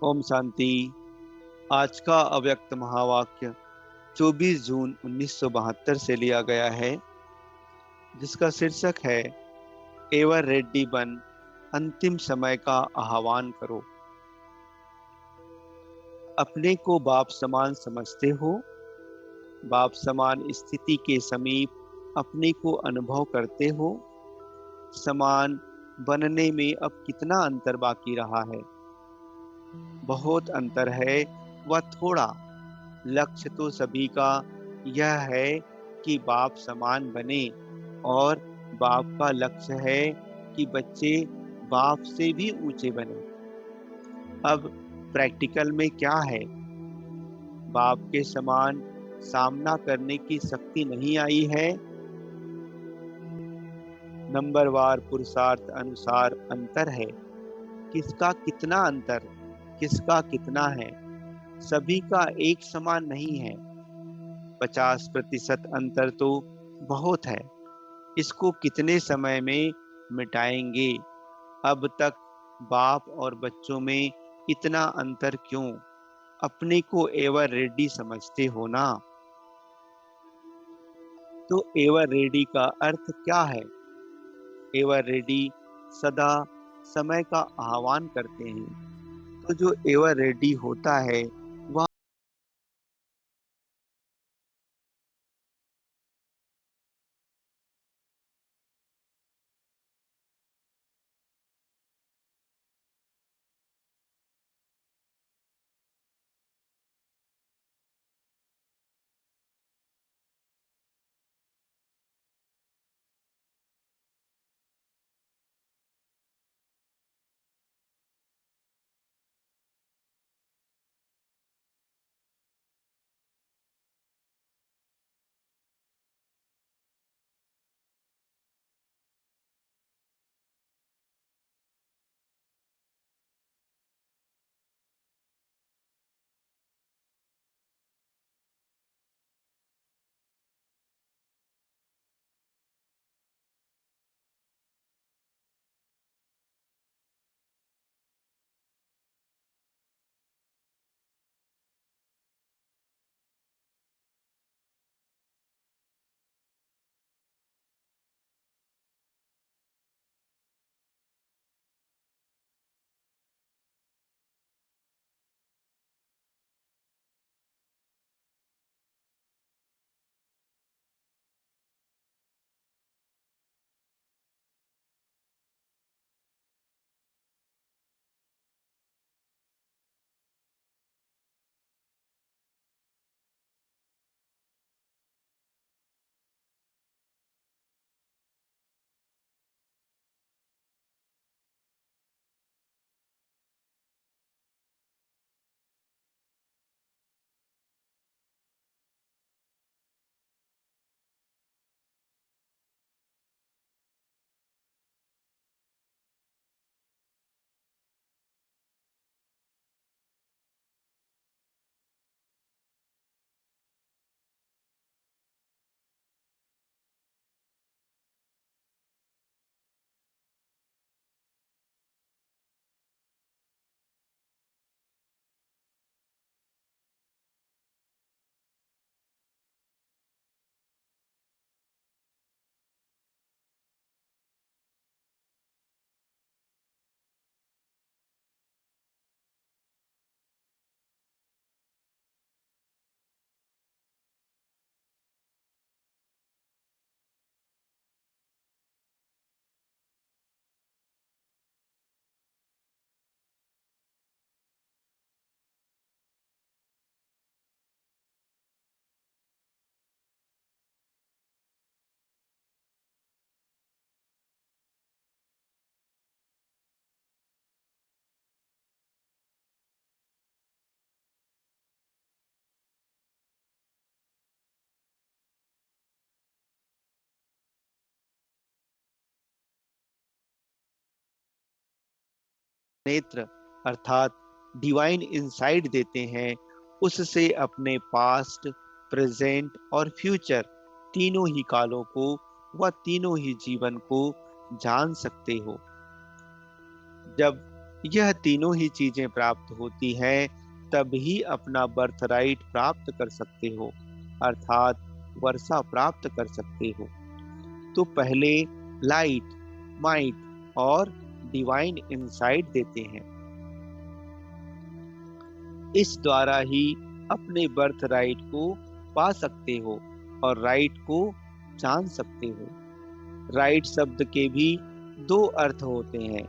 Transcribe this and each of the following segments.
ओम शांति। आज का अव्यक्त महावाक्य 24 जून 1972 से लिया गया है, जिसका शीर्षक है एवर रेड्डी बन, अंतिम समय का आह्वान करो। अपने को बाप समान समझते हो। बाप समान स्थिति के समीप अपने को अनुभव करते हो। समान बनने में अब कितना अंतर बाकी रहा है? बहुत अंतर है, वह थोड़ा। लक्ष्य तो सभी का यह है कि बाप समान बने, और बाप का लक्ष्य है कि बच्चे बाप से भी ऊंचे बने। अब प्रैक्टिकल में क्या है? बाप के समान सामना करने की शक्ति नहीं आई है। नंबरवार पुरुषार्थ अनुसार अंतर है। किसका कितना अंतर, किसका कितना है? सभी का एक समान नहीं है। 50% अंतर तो बहुत है। इसको कितने समय में मिटाएंगे? अब तक बाप और बच्चों में इतना अंतर क्यों? अपने को एवर रेडी समझते हो ना? तो एवर रेडी का अर्थ क्या है? एवर रेडी सदा समय का आह्वान करते हैं। तो जो एवर रेडी होता है वह नेत्र अर्थात डिवाइन इंसाइट देते हैं। उससे अपने पास्ट, प्रेजेंट और फ्यूचर तीनों ही कालों को व तीनों ही जीवन को जान सकते हो। जब यह तीनों ही चीजें प्राप्त होती हैं, तभी अपना बर्थ राइट प्राप्त कर सकते हो, अर्थात वर्षा प्राप्त कर सकते हो। तो पहले लाइट, माइट और डिवाइन इंसाइट देते हैं। इस द्वारा ही अपने बर्थ राइट को पा सकते हो और राइट को जान सकते हो। राइट शब्द के भी दो अर्थ होते हैं।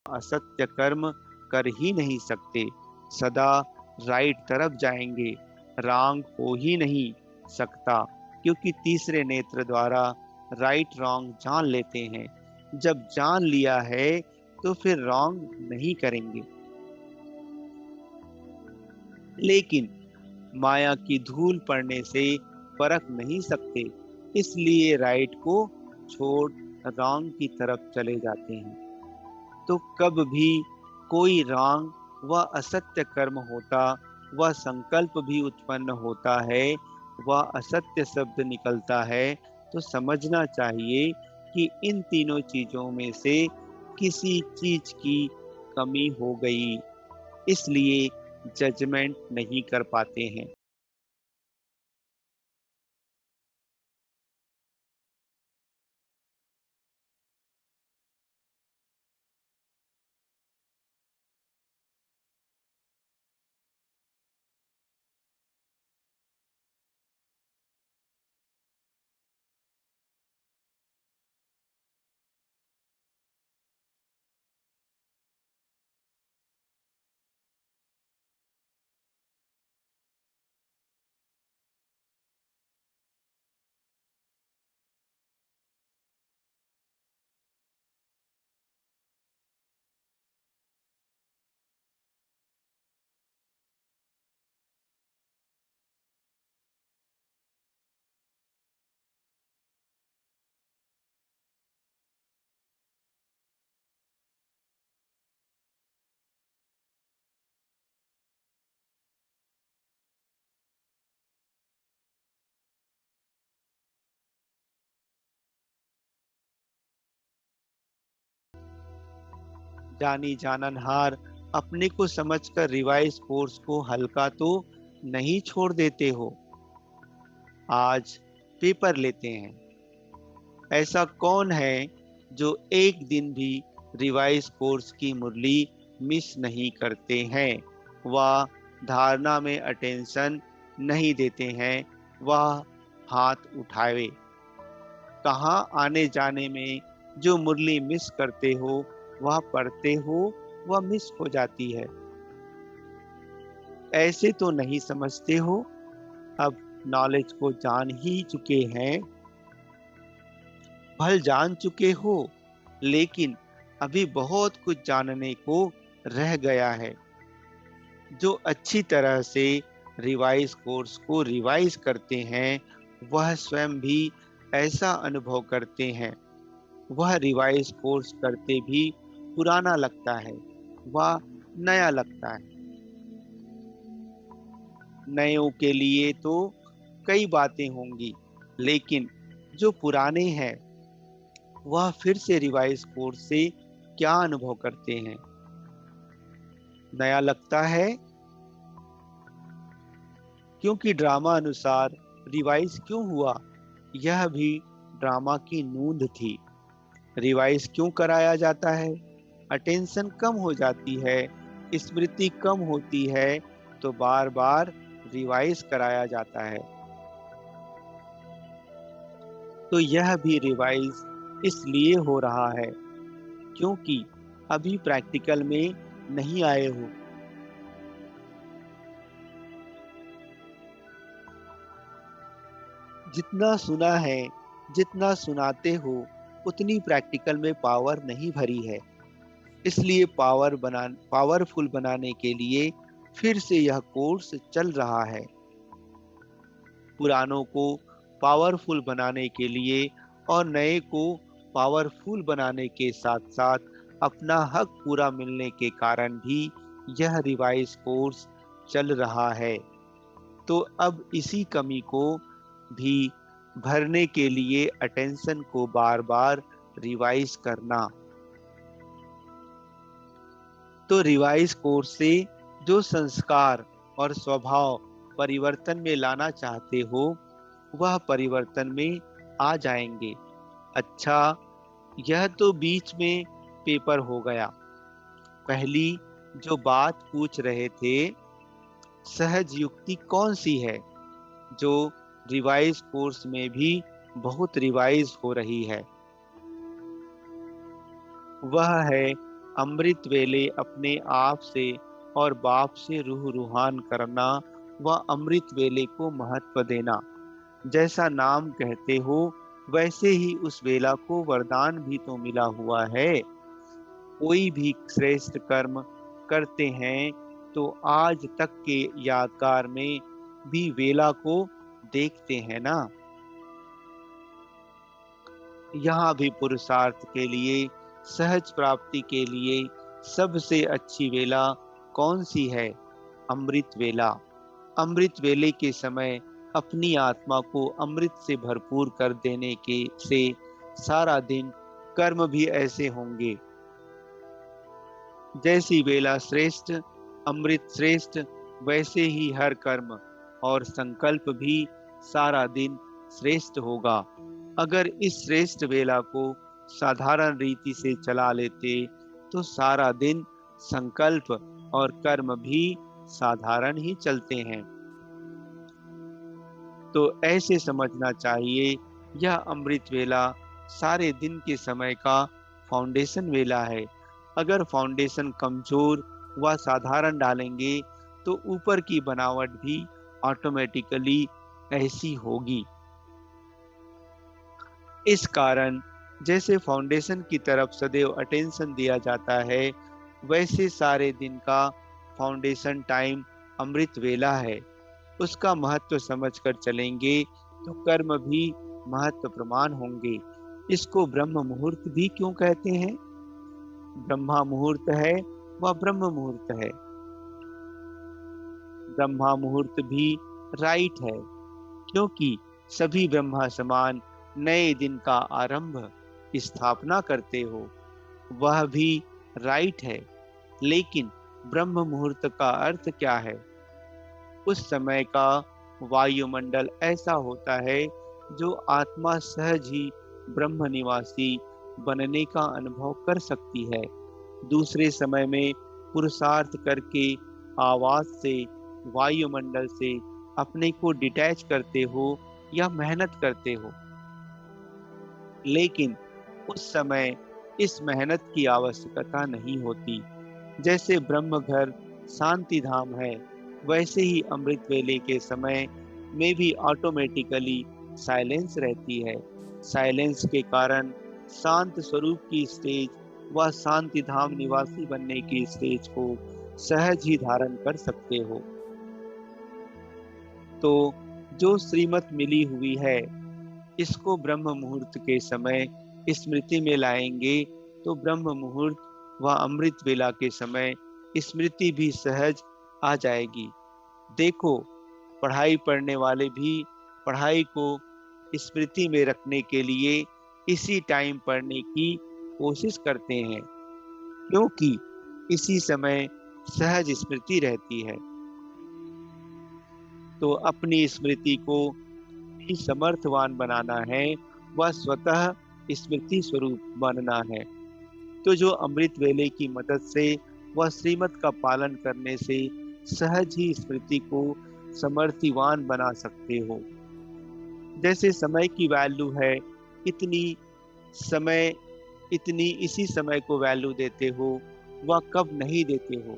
असत्य कर्म कर ही नहीं सकते, सदा राइट तरफ जाएंगे, रॉन्ग हो ही नहीं सकता, क्योंकि तीसरे नेत्र द्वारा राइट रॉन्ग जान लेते हैं। जब जान लिया है तो फिर रॉन्ग नहीं करेंगे। लेकिन माया की धूल पड़ने से परख नहीं सकते, इसलिए राइट को छोड़ रॉन्ग की तरफ चले जाते हैं। तो कब भी कोई रॉन्ग व असत्य कर्म होता, वह संकल्प भी उत्पन्न होता है, वह असत्य शब्द निकलता है, तो समझना चाहिए कि इन तीनों चीजों में से किसी चीज की कमी हो गई, इसलिए जजमेंट नहीं कर पाते हैं। जानी जाननहार अपने को समझकर रिवाइज कोर्स को हल्का तो नहीं छोड़ देते हो। आज पेपर लेते हैं। ऐसा कौन है जो एक दिन भी रिवाइज कोर्स की मुरली मिस नहीं करते हैं? वह धारणा में अटेंशन नहीं देते हैं। वह हाथ उठावे। कहाँ आने जाने में जो मुरली मिस करते हो, वह पढ़ते हो, वह मिस हो जाती है। ऐसे तो नहीं समझते हो? अब नॉलेज को जान ही चुके हैं। भल जान चुके हो, लेकिन अभी बहुत कुछ जानने को रह गया है। जो अच्छी तरह से रिवाइज कोर्स को रिवाइज करते हैं, वह स्वयं भी ऐसा अनुभव करते हैं। वह रिवाइज कोर्स करते भी पुराना लगता है, वह नया लगता है। नयों के लिए तो कई बातें होंगी, लेकिन जो पुराने हैं वह फिर से रिवाइज कोर्स से क्या अनुभव करते हैं? नया लगता है, क्योंकि ड्रामा अनुसार रिवाइज क्यों हुआ, यह भी ड्रामा की नूंद थी। रिवाइज क्यों कराया जाता है? अटेंशन कम हो जाती है, स्मृति कम होती है, तो बार बार रिवाइज कराया जाता है। तो यह भी रिवाइज इसलिए हो रहा है क्योंकि अभी प्रैक्टिकल में नहीं आए हो। जितना सुना है, जितना सुनाते हो, उतनी प्रैक्टिकल में पावर नहीं भरी है। इसलिए पावरफुल बनाने के लिए फिर से यह कोर्स चल रहा है। पुरानों को पावरफुल बनाने के लिए और नए को पावरफुल बनाने के साथ साथ अपना हक पूरा मिलने के कारण भी यह रिवाइज कोर्स चल रहा है। तो अब इसी कमी को भी भरने के लिए अटेंशन को बार बार रिवाइज करना। तो रिवाइज कोर्स से जो संस्कार और स्वभाव परिवर्तन में लाना चाहते हो, वह परिवर्तन में आ जाएंगे। अच्छा, यह तो बीच में पेपर हो गया। पहली जो बात पूछ रहे थे, सहज युक्ति कौन सी है जो रिवाइज कोर्स में भी बहुत रिवाइज हो रही है? वह है अमृत वेले अपने आप से और बाप से रूह रूहान करना व अमृत वेले को महत्व देना। जैसा नाम कहते हो, वैसे ही उस वेला को वरदान भी तो मिला हुआ है। कोई भी श्रेष्ठ कर्म करते हैं तो आज तक के यादगार में भी वेला को देखते हैं ना। यहाँ भी पुरुषार्थ के लिए, सहज प्राप्ति के लिए सबसे अच्छी वेला कौन सी है? अमृत वेला। अमृत वेले के समय अपनी आत्मा को अमृत से भरपूर कर देने के से सारा दिन कर्म भी ऐसे होंगे। जैसी वेला श्रेष्ठ, अमृत श्रेष्ठ, वैसे ही हर कर्म और संकल्प भी सारा दिन श्रेष्ठ होगा। अगर इस श्रेष्ठ वेला को साधारण रीति से चला लेते तो सारा दिन संकल्प और कर्म भी साधारण ही चलते हैं। तो ऐसे समझना चाहिए, यह अमृत वेला सारे दिन के समय का फाउंडेशन वेला है। अगर फाउंडेशन कमजोर व साधारण डालेंगे तो ऊपर की बनावट भी ऑटोमेटिकली ऐसी होगी। इस कारण जैसे फाउंडेशन की तरफ सदैव अटेंशन दिया जाता है, वैसे सारे दिन का फाउंडेशन टाइम अमृत वेला है। उसका महत्व समझकर चलेंगे तो कर्म भी महत्व प्रमाण होंगे। इसको ब्रह्म मुहूर्त भी क्यों कहते हैं? ब्रह्मा मुहूर्त है वह ब्रह्म मुहूर्त है। ब्रह्मा मुहूर्त भी राइट है, क्योंकि सभी ब्रह्मा समान नए दिन का आरंभ स्थापना करते हो। वह भी राइट है, लेकिन ब्रह्म मुहूर्त का अर्थ क्या है? उस समय का वायुमंडल ऐसा होता है जो आत्मा सहज ही ब्रह्म निवासी बनने का अनुभव कर सकती है। दूसरे समय में पुरुषार्थ करके आवाज से, वायुमंडल से अपने को डिटैच करते हो या मेहनत करते हो, लेकिन उस समय इस मेहनत की आवश्यकता नहीं होती। जैसे ब्रह्म घर शांति धाम है, वैसे ही अमृत वेले के समय में भी ऑटोमेटिकली साइलेंस रहती है। साइलेंस के कारण शांत स्वरूप की स्टेज व शांति धाम निवासी बनने की स्टेज को सहज ही धारण कर सकते हो। तो जो श्रीमत मिली हुई है, इसको ब्रह्म मुहूर्त के समय स्मृति में लाएंगे तो ब्रह्म मुहूर्त व अमृत वेला के समय स्मृति भी सहज आ जाएगी। देखो, पढ़ाई पढ़ने वाले भी पढ़ाई को स्मृति में रखने के लिए इसी टाइम पढ़ने की कोशिश करते हैं, क्योंकि इसी समय सहज स्मृति रहती है। तो अपनी स्मृति को भी समर्थवान बनाना है व स्वतः स्मृति स्वरूप बनना है। तो जो अमृत वेले की मदद से व श्रीमत का पालन करने से सहज ही स्मृति को समर्थिवान बना सकते हो। जैसे समय की वैल्यू है, इतनी समय इतनी इसी समय को वैल्यू देते हो व कब नहीं देते हो।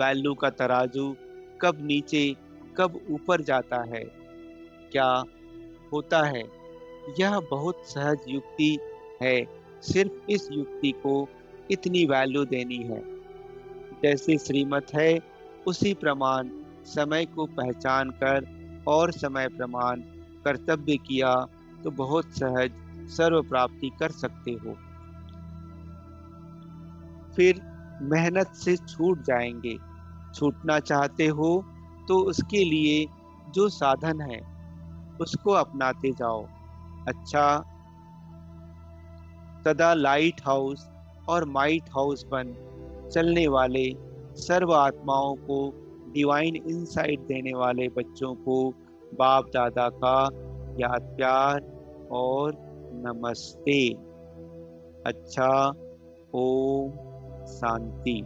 वैल्यू का तराजू कब नीचे कब ऊपर जाता है, क्या होता है, यह बहुत सहज युक्ति है। सिर्फ इस युक्ति को इतनी वैल्यू देनी है। जैसे श्रीमत है, उसी प्रमाण समय को पहचान कर और समय प्रमाण कर्तव्य किया तो बहुत सहज सर्व प्राप्ति कर सकते हो। फिर मेहनत से छूट जाएंगे। छूटना चाहते हो तो उसके लिए जो साधन है उसको अपनाते जाओ। अच्छा, तदा लाइट हाउस और माइट हाउस बन चलने वाले सर्व आत्माओं को डिवाइन इंसाइट देने वाले बच्चों को बाप दादा का याद प्यार और नमस्ते। अच्छा, ओम शांति।